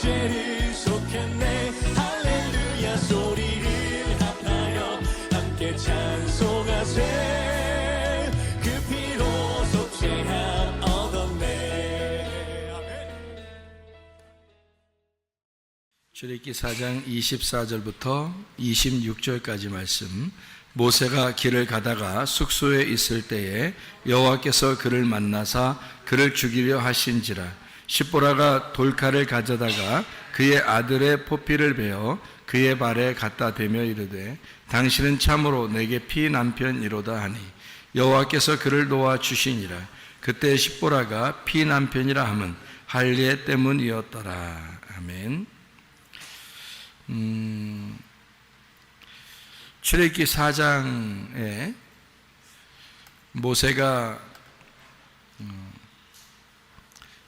죄를 속했네. 할렐루야 소리를 합하여 함께 찬송하세. 그 피로 속죄함 얻었네. 출애굽기 4장 24절부터 26절까지 말씀. 모세가 길을 가다가 숙소에 있을 때에 여호와께서 그를 만나사 그를 죽이려 하신지라. 십보라가 돌칼을 가져다가 그의 아들의 포피를 베어 그의 발에 갖다 대며 이르되 당신은 참으로 내게 피난편이로다 하니 여호와께서 그를 놓아 주시니라. 그때 십보라가 피난편이라 함은 할례 때문이었더라. 아멘. 출애굽기 4장에 모세가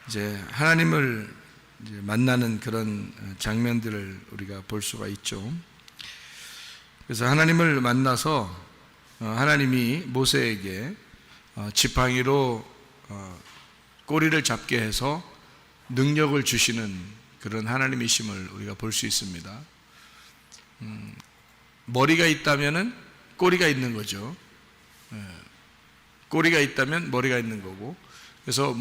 이제 하나님을 이제 만나는 그런 장면들을 우리가 볼 수가 있죠. 그래서 하나님을 만나서 하나님이 모세에게 지팡이로 꼬리를 잡게 해서 능력을 주시는 그런 하나님이심을 우리가 볼 수 있습니다. 머리가 있다면은 꼬리가 있는 거죠. 꼬리가 있다면 머리가 있는 거고, 그래서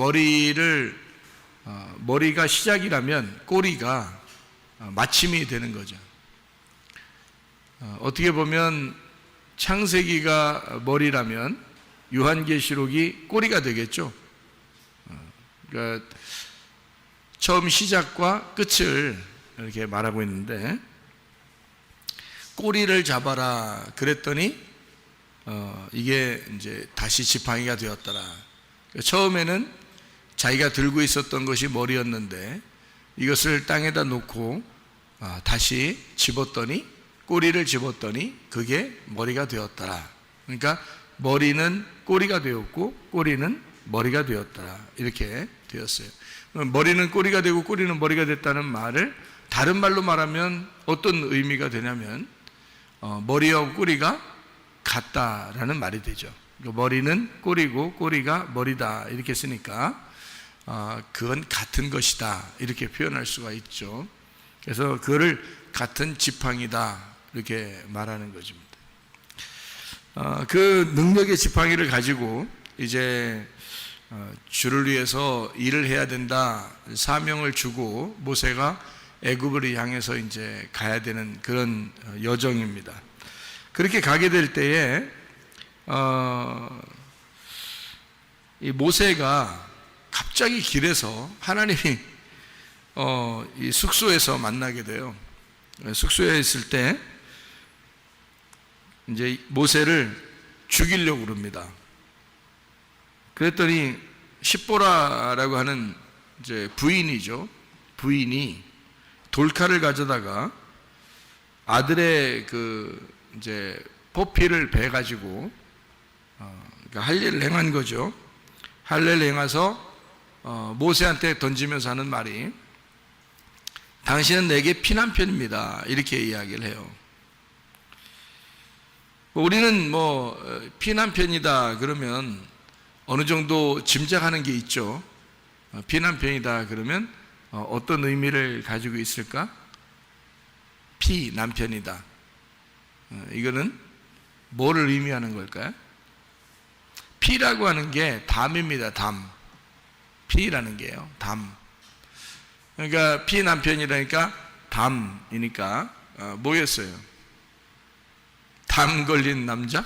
머리가 시작이라면 꼬리가 마침이 되는 거죠. 어떻게 보면 창세기가 머리라면 요한계시록이 꼬리가 되겠죠. 그러니까 처음 시작과 끝을 이렇게 말하고 있는데, 꼬리를 잡아라 그랬더니 이게 이제 다시 지팡이가 되었더라. 처음에는 자기가 들고 있었던 것이 머리였는데 이것을 땅에다 놓고 다시 집었더니, 꼬리를 집었더니 그게 머리가 되었더라. 그러니까 머리는 꼬리가 되었고 꼬리는 머리가 되었더라, 이렇게 되었어요. 머리는 꼬리가 되고 꼬리는 머리가 됐다는 말을 다른 말로 말하면 어떤 의미가 되냐면 머리하고 꼬리가 같다라는 말이 되죠. 머리는 꼬리고 꼬리가 머리다 이렇게 쓰니까 그건 같은 것이다 이렇게 표현할 수가 있죠. 그래서 그거를 같은 지팡이다 이렇게 말하는 것입니다. 그 능력의 지팡이를 가지고 이제 주를 위해서 일을 해야 된다 사명을 주고 모세가 애굽을 향해서 이제 가야 되는 그런 여정입니다. 그렇게 가게 될 때에 이 모세가 갑자기 길에서 하나님이 이 숙소에서 만나게 돼요. 숙소에 있을 때 이제 모세를 죽이려고 그럽니다. 그랬더니 십보라라고 하는 이제 부인이죠. 부인이 돌칼을 가져다가 아들의 그 이제 포피를 베 가지고 그러니까 할례를 행한 거죠. 할례를 행해서 모세한테 던지면서 하는 말이 당신은 내게 피난편입니다 이렇게 이야기를 해요. 우리는 피난편이다 그러면 어느 정도 짐작하는 게 있죠. 피난편이다 그러면 어떤 의미를 가지고 있을까? 피난편이다. 이거는 뭐를 의미하는 걸까요? 피라고 하는 게 담입니다. 담. 피라는 게요. 담. 그러니까 피난편이라니까 담이니까 뭐였어요? 담 걸린 남자?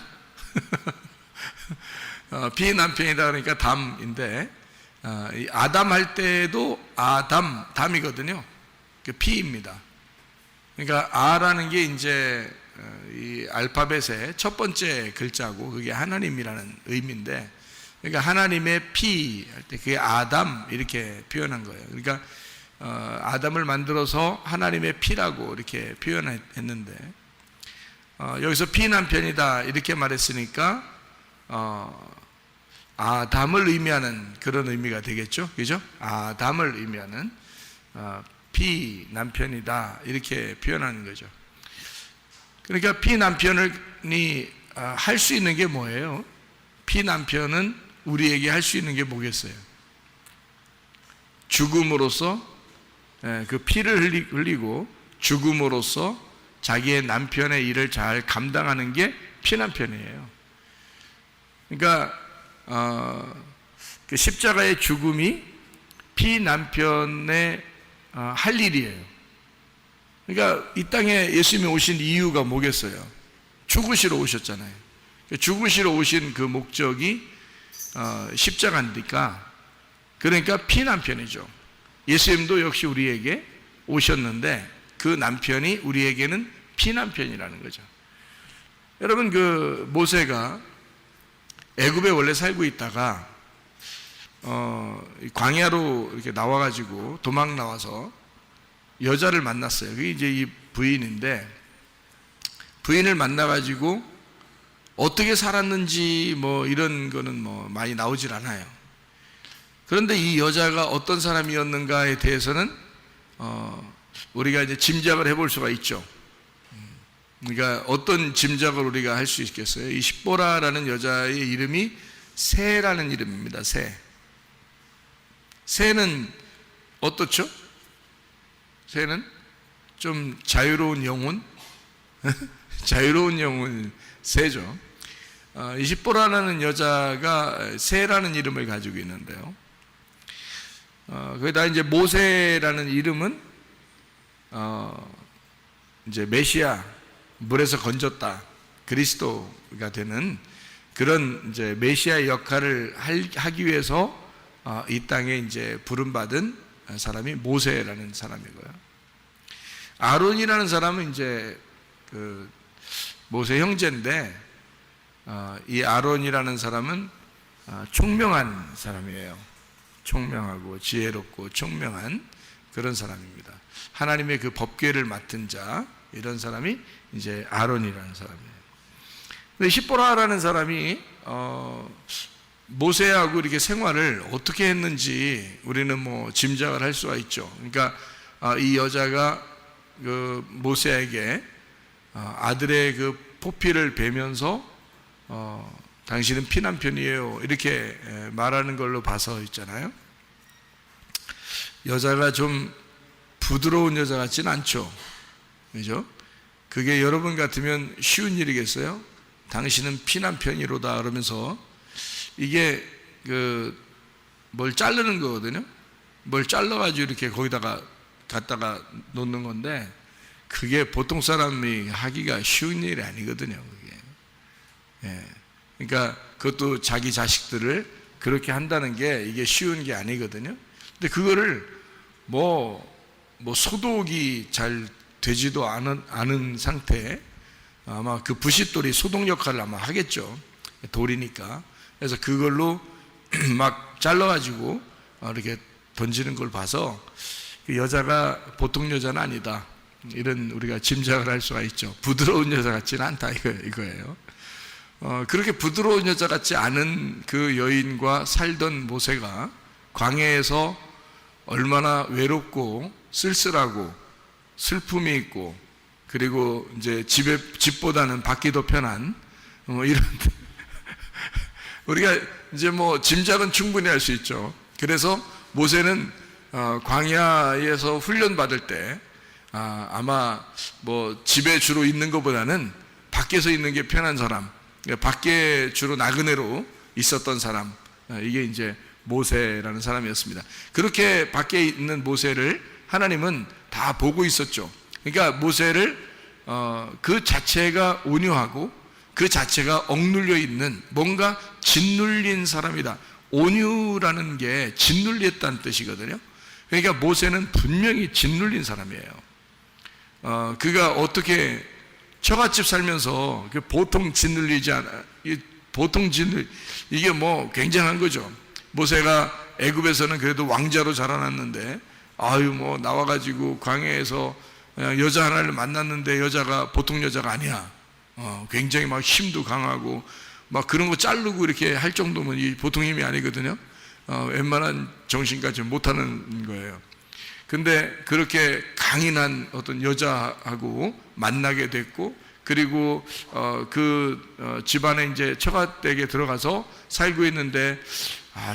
피난편이다 그러니까 담인데 아담 할 때도 담이거든요. 그 피입니다. 그러니까 아라는 게 이제 이 알파벳의 첫 번째 글자고 그게 하나님이라는 의미인데, 그러니까 하나님의 피 할 때 그게 아담 이렇게 표현한 거예요. 그러니까 아담을 만들어서 하나님의 피라고 이렇게 표현했는데 여기서 피난편이다 이렇게 말했으니까 아담을 의미하는 그런 의미가 되겠죠. 그죠? 아담을 의미하는 피난편이다 이렇게 표현하는 거죠. 그러니까 피난편이 할 수 있는 게 뭐예요? 피난편은 우리에게 할 수 있는 게 뭐겠어요? 죽음으로써 그 피를 흘리고 죽음으로써 자기의 남편의 일을 잘 감당하는 게 피남편이에요. 그러니까 그 십자가의 죽음이 피남편의 할 일이에요. 그러니까 이 땅에 예수님이 오신 이유가 뭐겠어요? 죽으시러 오셨잖아요. 죽으시러 오신 그 목적이 십자가니까, 그러니까 피남편이죠. 예수님도 역시 우리에게 오셨는데 그 남편이 우리에게는 피남편이라는 거죠. 여러분, 그 모세가 애굽에 원래 살고 있다가 광야로 이렇게 나와가지고 도망 나와서 여자를 만났어요. 그게 이제 이 부인인데, 부인을 만나가지고 어떻게 살았는지 뭐 이런 거는 뭐 많이 나오질 않아요. 그런데 이 여자가 어떤 사람이었는가에 대해서는 우리가 이제 짐작을 해볼 수가 있죠. 그러니까 어떤 짐작을 우리가 할 수 있겠어요? 이 십보라라는 여자의 이름이 새라는 이름입니다. 새는 어떻죠? 새는 좀 자유로운 영혼, 자유로운 영혼 새죠. 이 십보라라는 여자가 새라는 이름을 가지고 있는데요. 거기다 이제 모세라는 이름은 이제 메시아, 물에서 건졌다, 그리스도가 되는 그런 이제 메시아 역할을 하기 위해서 이 땅에 이제 부름받은 사람이 모세라는 사람이고요. 아론이라는 사람은 이제 그 모세 형제인데, 이 아론이라는 사람은 총명한 사람이에요. 총명하고 지혜롭고 총명한 그런 사람입니다. 하나님의 그 법궤를 맡은 자, 이런 사람이 이제 아론이라는 사람이에요. 근데 십보라라는 사람이 모세하고 이렇게 생활을 어떻게 했는지 우리는 뭐 짐작을 할 수가 있죠. 그러니까 이 여자가 그 모세에게 아들의 그 포피를 베면서 당신은 피남편이에요, 이렇게 말하는 걸로 봐서 있잖아요. 여자가 좀 부드러운 여자 같지는 않죠. 그죠? 그게 여러분 같으면 쉬운 일이겠어요? 당신은 피남편이로다 그러면서, 이게 뭘 자르는 거거든요. 뭘 잘라가지고 이렇게 거기다가 갖다가 놓는 건데, 그게 보통 사람이 하기가 쉬운 일이 아니거든요. 그게. 예. 그러니까 그것도 자기 자식들을 그렇게 한다는 게 이게 쉬운 게 아니거든요. 근데 그거를 뭐 소독이 잘 되지도 않은 상태에 아마 그 부싯돌이 소독 역할을 아마 하겠죠. 돌이니까. 그래서 그걸로 막 잘라가지고 이렇게 던지는 걸 봐서 그 여자가 보통 여자는 아니다, 이런 우리가 짐작을 할 수가 있죠. 부드러운 여자 같지는 않다, 이거예요. 그렇게 부드러운 여자 같지 않은 그 여인과 살던 모세가 광야에서 얼마나 외롭고 쓸쓸하고 슬픔이 있고, 그리고 이제 집보다는 밖이 더 편한 이런 우리가 이제 뭐 짐작은 충분히 할 수 있죠. 그래서 모세는 광야에서 훈련 받을 때 아마 뭐 집에 주로 있는 것보다는 밖에서 있는 게 편한 사람, 밖에 주로 나그네로 있었던 사람, 이게 이제 모세라는 사람이었습니다. 그렇게 밖에 있는 모세를 하나님은 다 보고 있었죠. 그러니까 모세를 그 자체가 온유하고 그 자체가 억눌려 있는, 뭔가 짓눌린 사람이다. 온유라는 게 짓눌렸다는 뜻이거든요. 그러니까 모세는 분명히 짓눌린 사람이에요. 그가 어떻게 처갓집 살면서 보통 짓눌리지 않아, 보통 이게 뭐 굉장한 거죠. 모세가 애굽에서는 그래도 왕자로 자라났는데, 뭐 나와가지고 광야에서 여자 하나를 만났는데 여자가 보통 여자가 아니야. 굉장히 막 힘도 강하고 막 그런 거 자르고 이렇게 할 정도면 이 보통 힘이 아니거든요. 웬만한 정신까지 못하는 거예요. 근데 그렇게 강인한 어떤 여자하고 만나게 됐고, 그리고 그 집안에 이제 처갓댁에 들어가서 살고 있는데,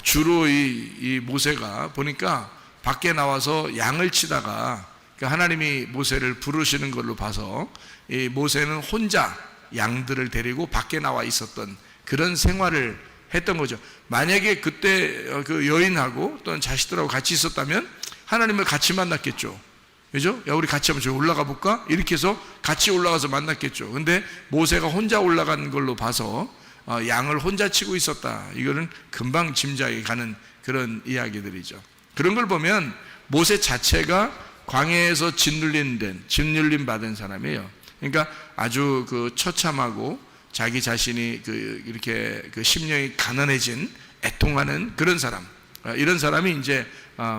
주로 이 모세가 보니까 밖에 나와서 양을 치다가 하나님이 모세를 부르시는 걸로 봐서 이 모세는 혼자 양들을 데리고 밖에 나와 있었던 그런 생활을 했던 거죠. 만약에 그때 그 여인하고 또는 자식들하고 같이 있었다면 하나님을 같이 만났겠죠. 그죠? 야, 우리 같이 한번 저기 올라가 볼까? 이렇게 해서 같이 올라가서 만났겠죠. 근데 모세가 혼자 올라간 걸로 봐서 양을 혼자 치고 있었다. 이거는 금방 짐작이 가는 그런 이야기들이죠. 그런 걸 보면 모세 자체가 광야에서 짓눌림 받은 사람이에요. 그러니까 아주 그 처참하고 자기 자신이 이렇게 심령이 가난해진 애통하는 그런 사람, 이런 사람이 이제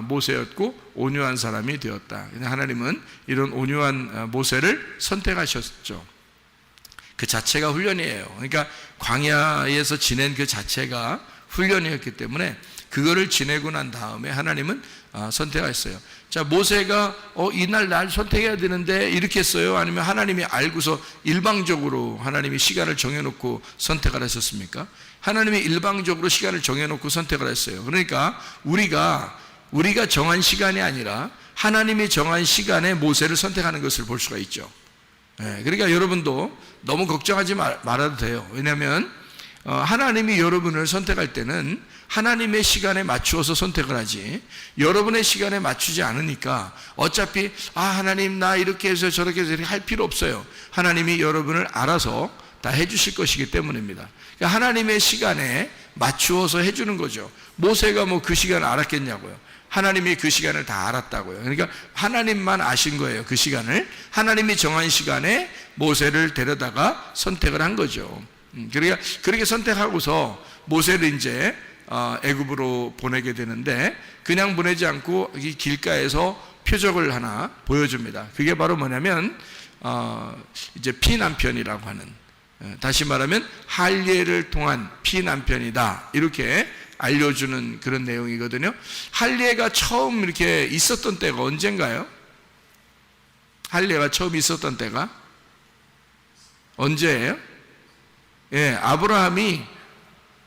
모세였고 온유한 사람이 되었다. 하나님은 이런 온유한 모세를 선택하셨죠. 그 자체가 훈련이에요. 그러니까 광야에서 지낸 그 자체가 훈련이었기 때문에 그거를 지내고 난 다음에 하나님은 선택하셨어요. 자, 모세가 이날 날 선택해야 되는데 이렇게 했어요? 아니면 하나님이 알고서 일방적으로 하나님이 시간을 정해놓고 선택을 했었습니까? 하나님이 일방적으로 시간을 정해놓고 선택을 했어요. 그러니까 우리가 정한 시간이 아니라 하나님이 정한 시간에 모세를 선택하는 것을 볼 수가 있죠. 그러니까 여러분도 너무 걱정하지 말아도 돼요. 왜냐하면 하나님이 여러분을 선택할 때는 하나님의 시간에 맞추어서 선택을 하지 여러분의 시간에 맞추지 않으니까 어차피 하나님 나 이렇게 해서 저렇게 해서 이렇게 할 필요 없어요. 하나님이 여러분을 알아서 다 해주실 것이기 때문입니다. 그러니까 하나님의 시간에 맞추어서 해주는 거죠. 모세가 뭐 그 시간을 알았겠냐고요. 하나님이 그 시간을 다 알았다고요. 그러니까 하나님만 아신 거예요. 그 시간을 하나님이 정한 시간에 모세를 데려다가 선택을 한 거죠. 그러니까 그렇게 선택하고서 모세를 이제 애굽으로 보내게 되는데 그냥 보내지 않고 이 길가에서 표적을 하나 보여줍니다. 그게 바로 뭐냐면 이제 피난편이라고 하는, 다시 말하면 할례를 통한 피난편이다 이렇게 알려주는 그런 내용이거든요. 할례가 처음 이렇게 있었던 때가 언젠가요? 할례가 처음 있었던 때가 언제예요? 아브라함이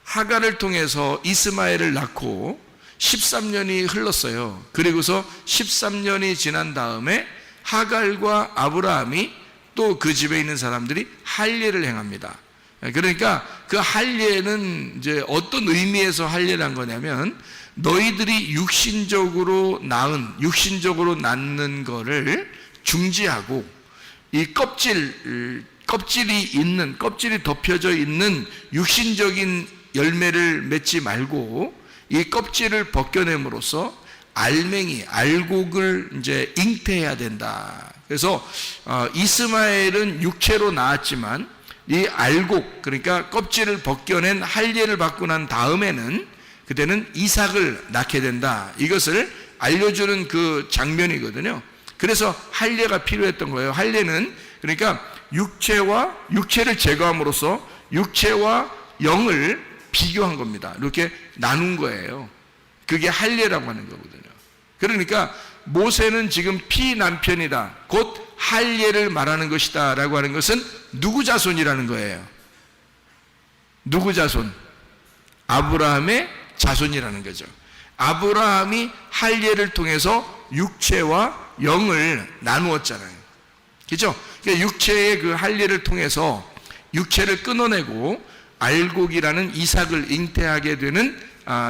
하갈을 통해서 이스마엘을 낳고 13년이 흘렀어요. 그리고서 13년이 지난 다음에 하갈과 아브라함이 또 그 집에 있는 사람들이 할례를 행합니다. 그러니까 그 할례는 이제 어떤 의미에서 할례를 한 거냐면 너희들이 육신적으로 낳는 거를 중지하고 이 껍질이 덮여져 있는 육신적인 열매를 맺지 말고 이 껍질을 벗겨냄으로써 알곡을 이제 잉태해야 된다. 그래서 이스마엘은 육체로 낳았지만 이 알곡, 그러니까 껍질을 벗겨낸 할례를 받고 난 다음에는 그때는 이삭을 낳게 된다. 이것을 알려주는 그 장면이거든요. 그래서 할례가 필요했던 거예요. 할례는 그러니까 육체를 제거함으로써 육체와 영을 비교한 겁니다. 이렇게 나눈 거예요. 그게 할례라고 하는 거거든요. 그러니까 모세는 지금 피난편이다, 곧 할례를 말하는 것이다 라고 하는 것은 누구 자손이라는 거예요? 누구 자손? 아브라함의 자손이라는 거죠. 아브라함이 할례를 통해서 육체와 영을 나누었잖아요. 그렇죠? 그러니까 육체의 그 할례를 통해서 육체를 끊어내고 알곡이라는 이삭을 잉태하게 되는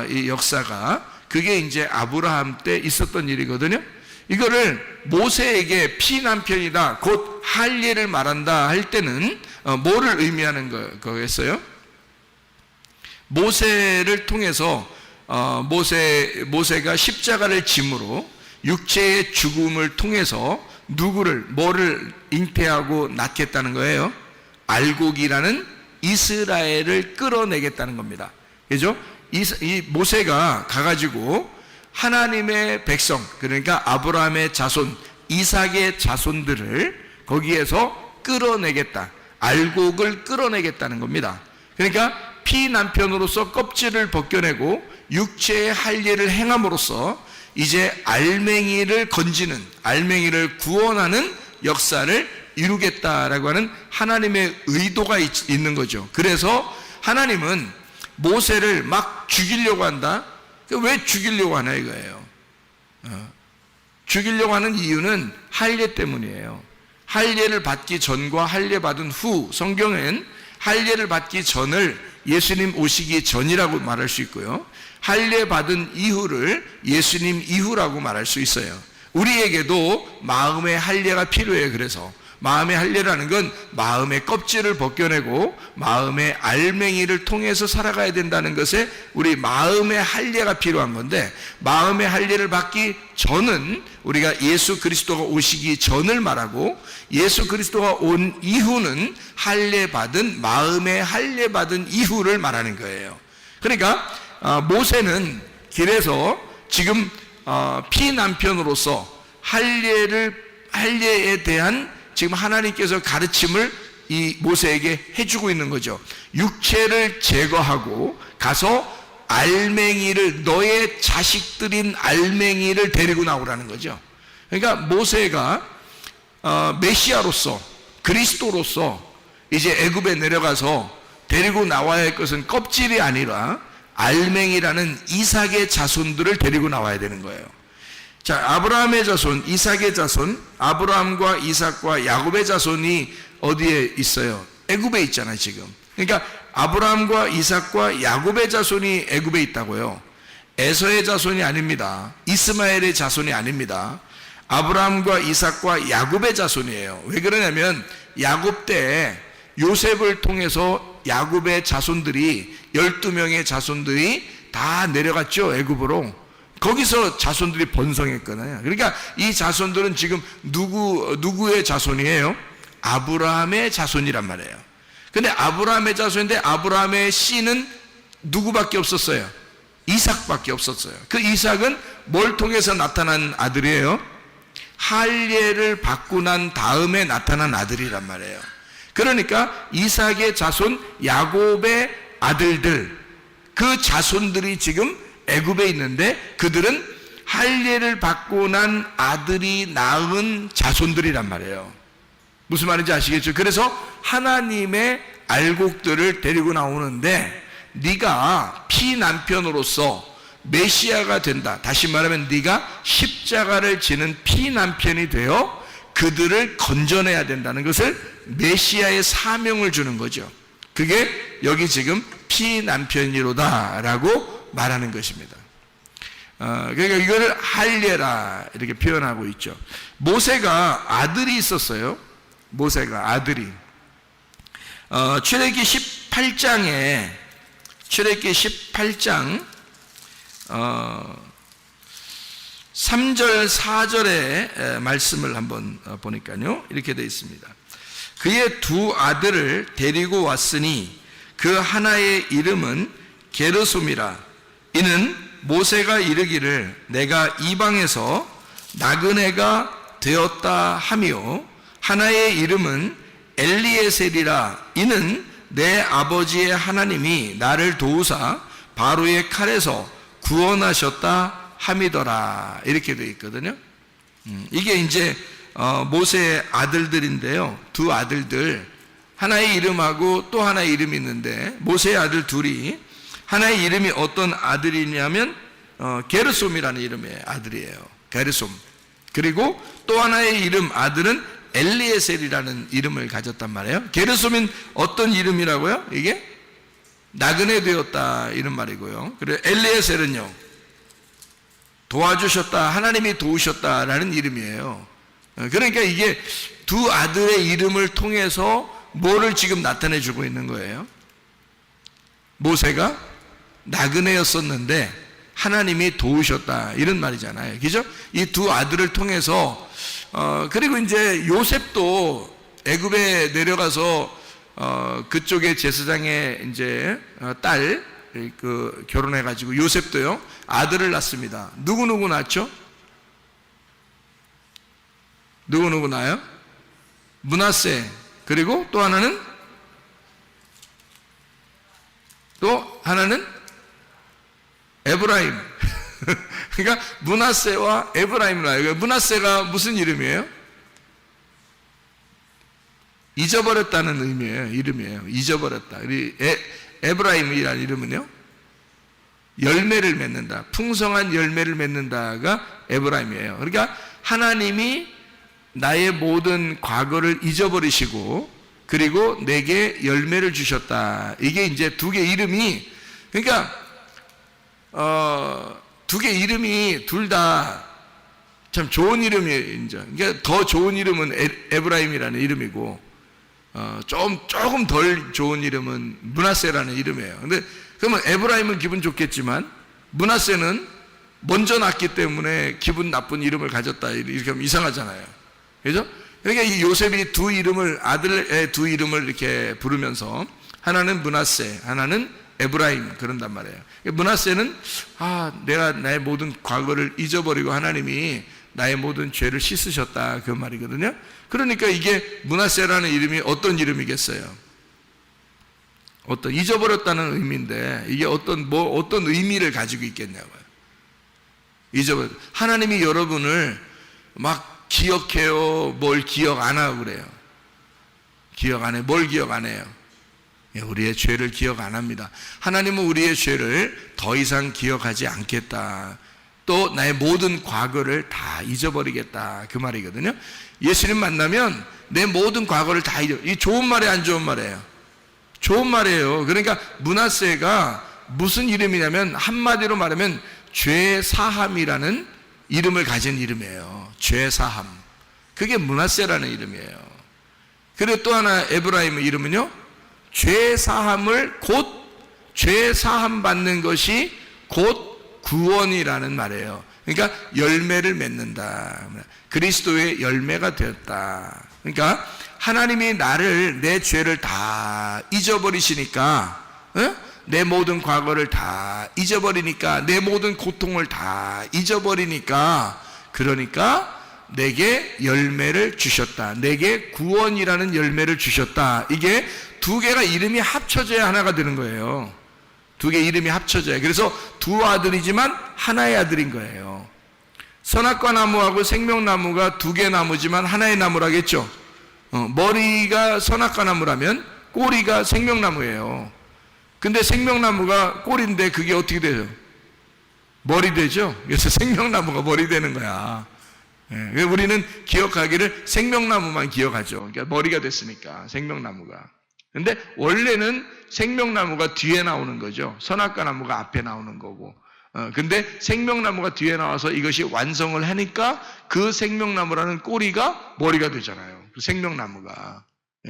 이 역사가, 그게 이제 아브라함 때 있었던 일이거든요. 이거를 모세에게 피난편이다, 곧 할례를 말한다 할 때는 뭐를 의미하는 거겠어요? 모세를 통해서 모세가 십자가를 짐으로 육체의 죽음을 통해서 뭐를 잉태하고 낳겠다는 거예요? 알곡이라는 이스라엘을 끌어내겠다는 겁니다. 그죠? 이 모세가 가가지고 하나님의 백성, 그러니까 아브라함의 자손, 이삭의 자손들을 거기에서 끌어내겠다, 알곡을 끌어내겠다는 겁니다. 그러니까 피난편으로서 껍질을 벗겨내고 육체의 할례를 행함으로써 이제 알맹이를 건지는, 알맹이를 구원하는 역사를 이루겠다라고 하는 하나님의 의도가 있는 거죠. 그래서 하나님은 모세를 막 죽이려고 한다. 왜 죽이려고 하나 이거예요. 죽이려고 하는 이유는 할례 때문이에요. 할례를 받기 전과 할례 받은 후, 성경엔 할례를 받기 전을 예수님 오시기 전이라고 말할 수 있고요, 할례 받은 이후를 예수님 이후라고 말할 수 있어요. 우리에게도 마음의 할례가 필요해요. 그래서 마음의 할례라는 건 마음의 껍질을 벗겨내고 마음의 알맹이를 통해서 살아가야 된다는 것에 우리 마음의 할례가 필요한 건데, 마음의 할례를 받기 전은 우리가 예수 그리스도가 오시기 전을 말하고, 예수 그리스도가 온 이후는 할례 받은, 마음의 할례 받은 이후를 말하는 거예요. 그러니까 모세는 길에서 지금 피난편으로서 할례에 대한 지금 하나님께서 가르침을 이 모세에게 해주고 있는 거죠. 육체를 제거하고 가서 알맹이를, 너의 자식들인 알맹이를 데리고 나오라는 거죠. 그러니까 모세가 메시아로서, 그리스도로서 이제 애굽에 내려가서 데리고 나와야 할 것은 껍질이 아니라 알맹이라는 이삭의 자손들을 데리고 나와야 되는 거예요. 자, 아브라함의 자손, 이삭의 자손, 아브라함과 이삭과 야곱의 자손이 어디에 있어요? 애굽에 있잖아요, 지금. 그러니까 아브라함과 이삭과 야곱의 자손이 애굽에 있다고요. 에서의 자손이 아닙니다. 이스마엘의 자손이 아닙니다. 아브라함과 이삭과 야곱의 자손이에요. 왜 그러냐면 야곱 때 요셉을 통해서 야곱의 자손들이, 12명의 자손들이 다 내려갔죠, 애굽으로. 거기서 자손들이 번성했거든요. 그러니까 이 자손들은 지금 누구의 자손이에요? 아브라함의 자손이란 말이에요. 근데 아브라함의 자손인데 아브라함의 씨는 누구밖에 없었어요? 이삭밖에 없었어요. 그 이삭은 뭘 통해서 나타난 아들이에요? 할례를 받고 난 다음에 나타난 아들이란 말이에요. 그러니까 이삭의 자손, 야곱의 아들들, 그 자손들이 지금 애굽에 있는데 그들은 할례를 받고 난 아들이 낳은 자손들이란 말이에요. 무슨 말인지 아시겠죠? 그래서 하나님의 알곡들을 데리고 나오는데, 네가 피난편으로서 메시아가 된다. 다시 말하면 네가 십자가를 지는 피난편이 되어 그들을 건져내야 된다는 것을, 메시아의 사명을 주는 거죠. 그게 여기 지금 피난편이로다 라고 말하는 것입니다. 그러니까 이거를 할례라 이렇게 표현하고 있죠. 모세가 아들이 있었어요. 모세가 아들이. 출애굽기 18장에, 출애굽기 18장 3절 4절의 말씀을 한번 보니까요, 이렇게 되어 있습니다. 그의 두 아들을 데리고 왔으니 그 하나의 이름은 게르솜이라. 이는 모세가 이르기를 내가 이방에서 나그네가 되었다 하며, 하나의 이름은 엘리에셀이라. 이는 내 아버지의 하나님이 나를 도우사 바로의 칼에서 구원하셨다 함이더라. 이렇게 되어 있거든요. 이게 이제 모세의 아들들인데요, 두 아들들, 하나의 이름하고 또 하나의 이름이 있는데, 모세의 아들 둘이, 하나의 이름이 어떤 아들이냐면 게르솜이라는 이름의 아들이에요. 게르솜. 그리고 또 하나의 이름 아들은 엘리에셀이라는 이름을 가졌단 말이에요. 게르솜은 어떤 이름이라고요? 이게 나그네 되었다 이런 말이고요. 그리고 엘리에셀은요, 도와주셨다, 하나님이 도우셨다라는 이름이에요. 그러니까 이게 두 아들의 이름을 통해서 뭐를 지금 나타내 주고 있는 거예요? 모세가 나그네였었는데 하나님이 도우셨다 이런 말이잖아요. 그죠? 이 두 아들을 통해서 그리고 이제 요셉도 애굽에 내려가서 그쪽의 제사장의 이제 딸 결혼해 가지고 요셉도요 아들을 낳습니다. 누구 낳죠? 누구 낳아요? 므낫세. 그리고 또 하나는 에브라임. 그러니까 므낫세와 에브라임을 나요. 므낫세가 무슨 이름이에요? 잊어버렸다는 의미예요. 이름이에요. 잊어버렸다. 에브라임이라는 이름은요, 열매를 맺는다. 풍성한 열매를 맺는다가 에브라임이에요. 그러니까 하나님이 나의 모든 과거를 잊어버리시고 그리고 내게 열매를 주셨다. 이게 이제 두 개 이름이, 그러니까 두 개 이름이 둘 다 참 좋은 이름이에요. 이제 그러니까 더 좋은 이름은 에브라임이라는 이름이고 조금 덜 좋은 이름은 므낫세라는 이름이에요. 근데 그러면 에브라임은 기분 좋겠지만 므낫세는 먼저 낳기 때문에 기분 나쁜 이름을 가졌다. 이렇게 하면 이상하잖아요. 그죠? 그러니까 이 요셉이 두 이름을, 아들의 두 이름을 이렇게 부르면서 하나는 므낫세, 하나는 에브라임 그런단 말이에요. 므낫세는 내가 나의 모든 과거를 잊어버리고 하나님이 나의 모든 죄를 씻으셨다 그 말이거든요. 그러니까 이게 므낫세라는 이름이 어떤 이름이겠어요? 어떤 잊어버렸다는 의미인데 이게 어떤 의미를 가지고 있겠냐고요. 잊어버렸. 하나님이 여러분을 막 기억해요. 뭘 기억 안 하고 그래요. 기억 안 해. 뭘 기억 안 해요? 우리의 죄를 기억 안 합니다. 하나님은 우리의 죄를 더 이상 기억하지 않겠다. 또 나의 모든 과거를 다 잊어버리겠다 그 말이거든요. 예수님 만나면 내 모든 과거를 다 잊어. 이 좋은 말이에요, 안 좋은 말이에요? 좋은 말이에요. 그러니까 므낫세가 무슨 이름이냐면 한마디로 말하면 죄사함이라는 이름을 가진 이름이에요. 죄사함. 그게 므낫세라는 이름이에요. 그리고 또 하나 에브라임의 이름은요, 죄사함을 곧 죄사함 받는 것이 곧 구원이라는 말이에요. 그러니까 열매를 맺는다. 그리스도의 열매가 되었다. 그러니까 하나님이 내 죄를 다 잊어버리시니까, 내 모든 과거를 다 잊어버리니까, 내 모든 고통을 다 잊어버리니까, 그러니까 내게 열매를 주셨다. 내게 구원이라는 열매를 주셨다. 이게 두 개가 이름이 합쳐져야 하나가 되는 거예요. 두 개 이름이 합쳐져야. 그래서 두 아들이지만 하나의 아들인 거예요. 선악과 나무하고 생명나무가 두 개 나무지만 하나의 나무라겠죠. 머리가 선악과 나무라면 꼬리가 생명나무예요. 근데 생명나무가 꼬리인데 그게 어떻게 돼요? 머리 되죠? 그래서 생명나무가 머리 되는 거야. 우리는 기억하기를 생명나무만 기억하죠. 그러니까 머리가 됐으니까 생명나무가. 근데 원래는 생명나무가 뒤에 나오는 거죠. 선악과 나무가 앞에 나오는 거고. 근데 생명나무가 뒤에 나와서 이것이 완성을 하니까 그 생명나무라는 꼬리가 머리가 되잖아요. 그 생명나무가.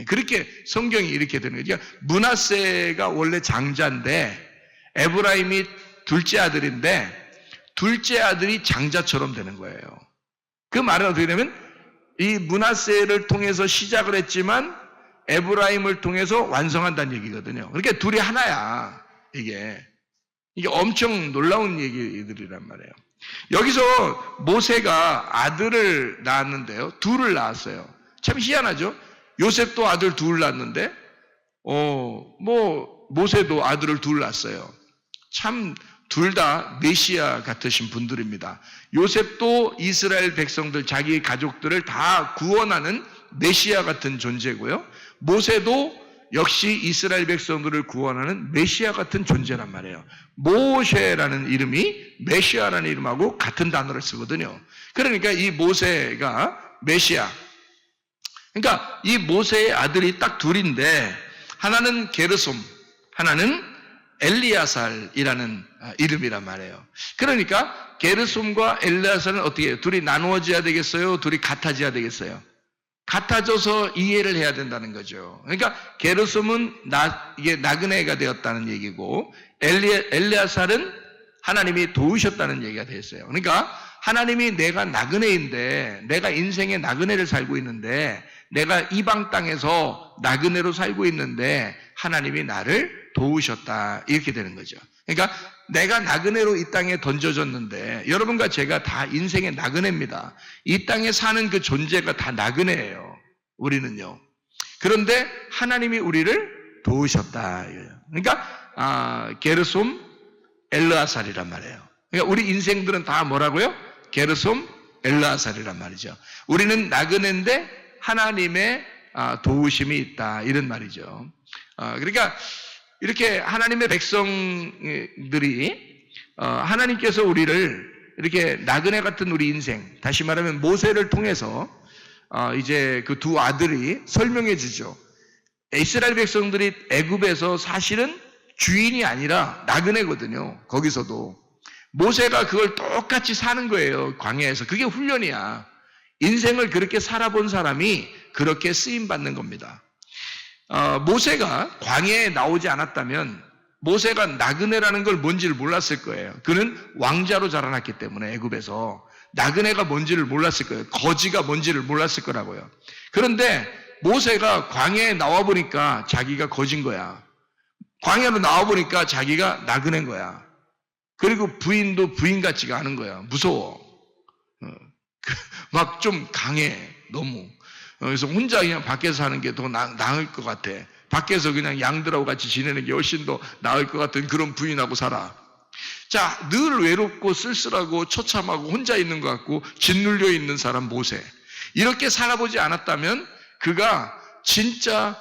그렇게 성경이 이렇게 되는 거죠. 므낫세가 원래 장자인데 에브라임이 둘째 아들인데 둘째 아들이 장자처럼 되는 거예요. 그 말은 어떻게 되냐면 이 므낫세를 통해서 시작을 했지만 에브라임을 통해서 완성한다는 얘기거든요. 그러니까 둘이 하나야. 이게 엄청 놀라운 얘기들이란 말이에요. 여기서 모세가 아들을 낳았는데요. 둘을 낳았어요. 참 희한하죠. 요셉도 아들 둘 낳았는데 모세도 아들을 둘 낳았어요. 참 둘 다 메시아 같으신 분들입니다. 요셉도 이스라엘 백성들, 자기 가족들을 다 구원하는 메시아 같은 존재고요. 모세도 역시 이스라엘 백성들을 구원하는 메시아 같은 존재란 말이에요. 모세라는 이름이 메시아라는 이름하고 같은 단어를 쓰거든요. 그러니까 이 모세가 메시아. 그러니까 이 모세의 아들이 딱 둘인데 하나는 게르솜, 하나는 엘리야살이라는 이름이란 말이에요. 그러니까 게르솜과 엘리야살은 어떻게 해요? 둘이 나누어져야 되겠어요? 둘이 같아져야 되겠어요? 같아져서 이해를 해야 된다는 거죠. 그러니까 게르솜은 이게 나그네가 되었다는 얘기고 엘리야살은 하나님이 도우셨다는 얘기가 되었어요. 그러니까 하나님이 내가 나그네인데 내가 인생의 나그네를 살고 있는데 내가 이방 땅에서 나그네로 살고 있는데 하나님이 나를 도우셨다 이렇게 되는 거죠. 그러니까 내가 나그네로 이 땅에 던져졌는데 여러분과 제가 다 인생의 나그네입니다. 이 땅에 사는 그 존재가 다 나그네예요. 우리는요. 그런데 하나님이 우리를 도우셨다. 그러니까 게르솜 엘르아살이란 말이에요. 그러니까 우리 인생들은 다 뭐라고요? 게르솜 엘르아살이란 말이죠. 우리는 나그네인데 하나님의 도우심이 있다 이런 말이죠. 그러니까 이렇게 하나님의 백성들이 하나님께서 우리를 이렇게 나그네 같은 우리 인생, 다시 말하면 모세를 통해서 이제 그 두 아들이 설명해 주죠. 이스라엘 백성들이 애굽에서 사실은 주인이 아니라 나그네거든요. 거기서도 모세가 그걸 똑같이 사는 거예요. 광야에서. 그게 훈련이야. 인생을 그렇게 살아본 사람이 그렇게 쓰임 받는 겁니다. 모세가 광야에 나오지 않았다면 모세가 나그네라는 걸 뭔지를 몰랐을 거예요. 그는 왕자로 자라났기 때문에 애굽에서 나그네가 뭔지를 몰랐을 거예요. 거지가 뭔지를 몰랐을 거라고요. 그런데 모세가 광야에 나와 보니까 자기가 거진 거야. 광야로 나와 보니까 자기가 나그네인 거야. 그리고 부인도 부인 같지가 않은 거야. 무서워. 막 좀 강해. 너무. 그래서 혼자 그냥 밖에서 사는 게 더 나을 것 같아. 밖에서 그냥 양들하고 같이 지내는 게 훨씬 더 나을 것 같은 그런 부인하고 살아. 자, 늘 외롭고 쓸쓸하고 처참하고 혼자 있는 것 같고 짓눌려 있는 사람 모세. 이렇게 살아보지 않았다면 그가 진짜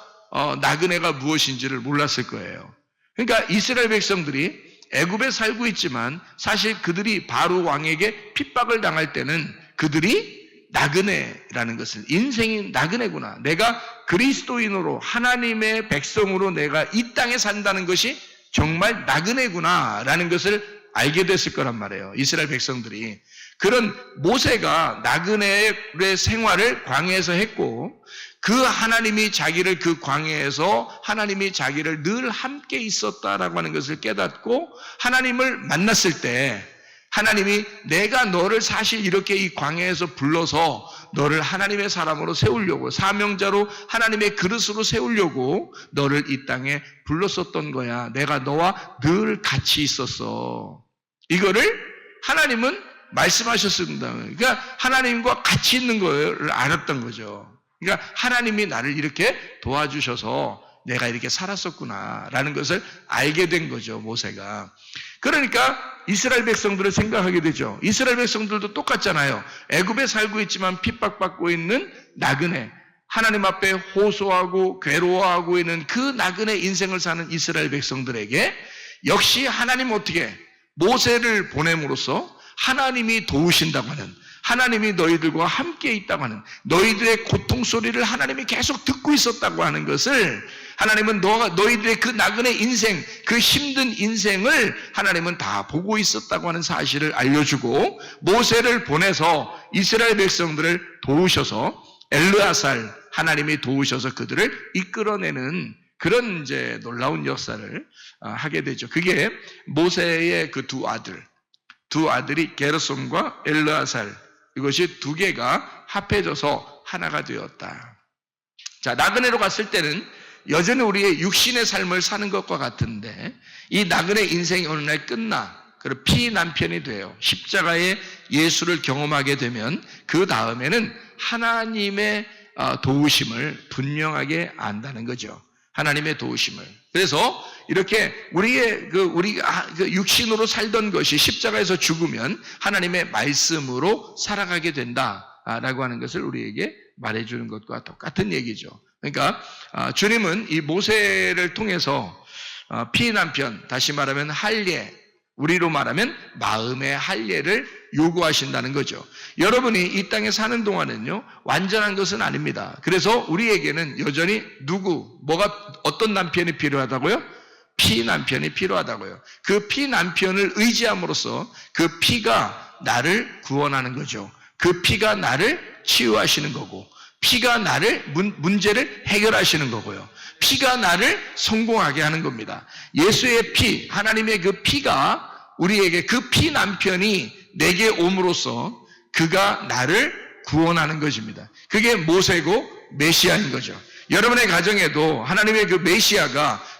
나그네가 무엇인지를 몰랐을 거예요. 그러니까 이스라엘 백성들이 애굽에 살고 있지만 사실 그들이 바로 왕에게 핍박을 당할 때는 그들이 나그네라는 것은 인생이 나그네구나. 내가 그리스도인으로 하나님의 백성으로 내가 이 땅에 산다는 것이 정말 나그네구나라는 것을 알게 됐을 거란 말이에요. 이스라엘 백성들이. 그런 모세가 나그네의 생활을 광야에서 했고 그 하나님이 자기를 그 광야에서 하나님이 자기를 늘 함께 있었다라고 하는 것을 깨닫고 하나님을 만났을 때 하나님이 내가 너를 사실 이렇게 이 광야에서 불러서 너를 하나님의 사람으로 세우려고 사명자로 하나님의 그릇으로 세우려고 너를 이 땅에 불렀었던 거야. 내가 너와 늘 같이 있었어. 이거를 하나님은 말씀하셨습니다. 그러니까 하나님과 같이 있는 걸 알았던 거죠. 그러니까 하나님이 나를 이렇게 도와주셔서 내가 이렇게 살았었구나라는 것을 알게 된 거죠, 모세가. 그러니까 이스라엘 백성들을 생각하게 되죠. 이스라엘 백성들도 똑같잖아요. 애굽에 살고 있지만 핍박받고 있는 나그네, 하나님 앞에 호소하고 괴로워하고 있는 그 나그네 인생을 사는 이스라엘 백성들에게 역시 하나님 어떻게 모세를 보냄으로써 하나님이 도우신다고 하는, 하나님이 너희들과 함께 있다고 하는, 너희들의 고통 소리를 하나님이 계속 듣고 있었다고 하는 것을 하나님은 너희들의 그 나그네 인생, 그 힘든 인생을 하나님은 다 보고 있었다고 하는 사실을 알려주고 모세를 보내서 이스라엘 백성들을 도우셔서 엘르아살 하나님이 도우셔서 그들을 이끌어내는 그런 이제 놀라운 역사를 하게 되죠. 그게 모세의 그 두 아들이 게르솜과 엘르아살, 이것이 두 개가 합해져서 하나가 되었다. 자, 나그네로 갔을 때는 여전히 우리의 육신의 삶을 사는 것과 같은데 이 나그네 인생이 어느 날 끝나 그리고 피난편이 돼요. 십자가의 예수를 경험하게 되면 그 다음에는 하나님의 도우심을 분명하게 안다는 거죠. 하나님의 도우심을. 그래서 이렇게 우리가 육신으로 살던 것이 십자가에서 죽으면 하나님의 말씀으로 살아가게 된다라고 하는 것을 우리에게 말해주는 것과 똑같은 얘기죠. 그러니까 주님은 이 모세를 통해서 피난편, 다시 말하면 할례, 우리로 말하면 마음의 할례를 요구하신다는 거죠. 여러분이 이 땅에 사는 동안은요, 완전한 것은 아닙니다. 그래서 우리에게는 여전히 어떤 남편이 필요하다고요? 피난편이 필요하다고요. 그 피난편을 의지함으로써 그 피가 나를 구원하는 거죠. 그 피가 나를 치유하시는 거고, 피가 나를 문제를 해결하시는 거고요. 피가 나를 성공하게 하는 겁니다. 예수의 피, 하나님의 그 피가 우리에게 그 피 남편이 내게 옴으로써 그가 나를 구원하는 것입니다. 그게 모세고 메시아인 거죠. 여러분의 가정에도 하나님의 그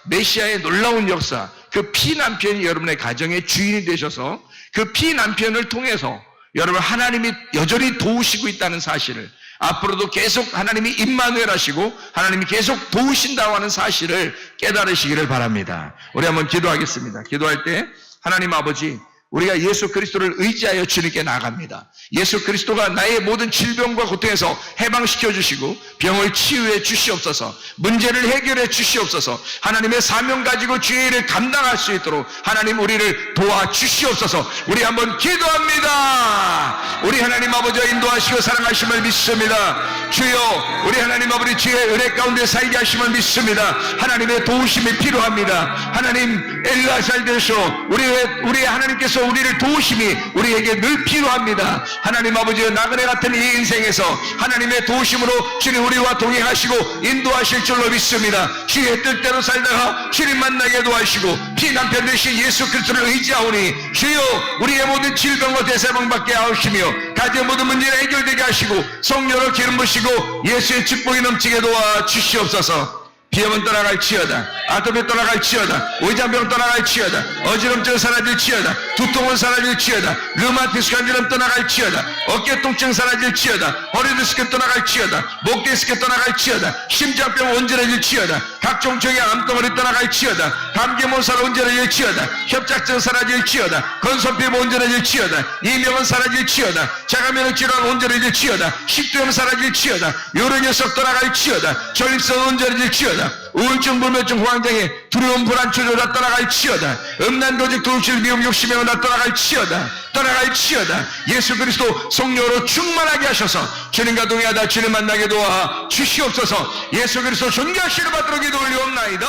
메시아의 놀라운 역사, 그 피 남편이 여러분의 가정의 주인이 되셔서 그 피 남편을 통해서 여러분 하나님이 여전히 도우시고 있다는 사실을, 앞으로도 계속 하나님이 임마누엘 하시고 하나님이 계속 도우신다고 하는 사실을 깨달으시기를 바랍니다. 우리 한번 기도하겠습니다. 기도할 때 하나님 아버지, 우리가 예수 그리스도를 의지하여 주님께 나아갑니다. 예수 그리스도가 나의 모든 질병과 고통에서 해방시켜 주시고 병을 치유해 주시옵소서, 문제를 해결해 주시옵소서, 하나님의 사명 가지고 주의 일을 감당할 수 있도록 하나님 우리를 도와주시옵소서. 우리 한번 기도합니다. 우리 하나님 아버지와 인도하시고 사랑하심을 믿습니다. 주여, 우리 하나님 아버지 주의 은혜 가운데 살게 하심을 믿습니다. 하나님의 도우심이 필요합니다. 하나님 엘라잘 되셔 우리의 하나님께서 우리를 도우심이 우리에게 늘 필요합니다. 하나님 아버지의 나그네 같은 이 인생에서 하나님의 도우심으로 주님 우리와 동행하시고 인도하실 줄로 믿습니다. 주의 뜻대로 살다가 주님 만나게 도와주시고 피난편 되신 예수 그리스도를 의지하오니 주여 우리의 모든 질병과 대사방받게 하시며 가정의 모든 문제를 해결되게 하시고 성령으로 기름 부시고 예수의 축복이 넘치게 도와주시옵소서. 비염은 떠나갈지어다, 아토피 떠나갈지어다, 의장병 떠나갈지어다, 어지럼증 사라질지어다, 두통은 사라질지어다, 류마티스 관절염 떠나갈지어다, 어깨 통증 사라질지어다, 허리 디스크 떠나갈지어다, 목 디스크 떠나갈지어다, 심장병 온전해질지어다, 각종 종의 암덩어리 떠나갈지어다, 감기 몸살 온전해질지어다, 협착증 사라질지어다, 건선피부 온전해질지어다, 이명은 사라질지어다, 자가면역 질환 온전해질지어다, 식도염 사라질지어다, 요런 녀석 떠나갈지어다, 전립선 온전해질지어다, 우울증, 불면증, 호황장애, 두려움, 불안, 초조 다 떠나갈지어다. 음란, 도직, 도둑질, 미움, 욕심행은 다 떠나갈지어다. 떠나갈지어다. 예수 그리스도 성령으로 충만하게 하셔서 주님과 동행하다 주님 만나게 도와 주시옵소서. 예수 그리스도 존귀하시는 받도록 기도 올리옵나이다.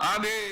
아멘.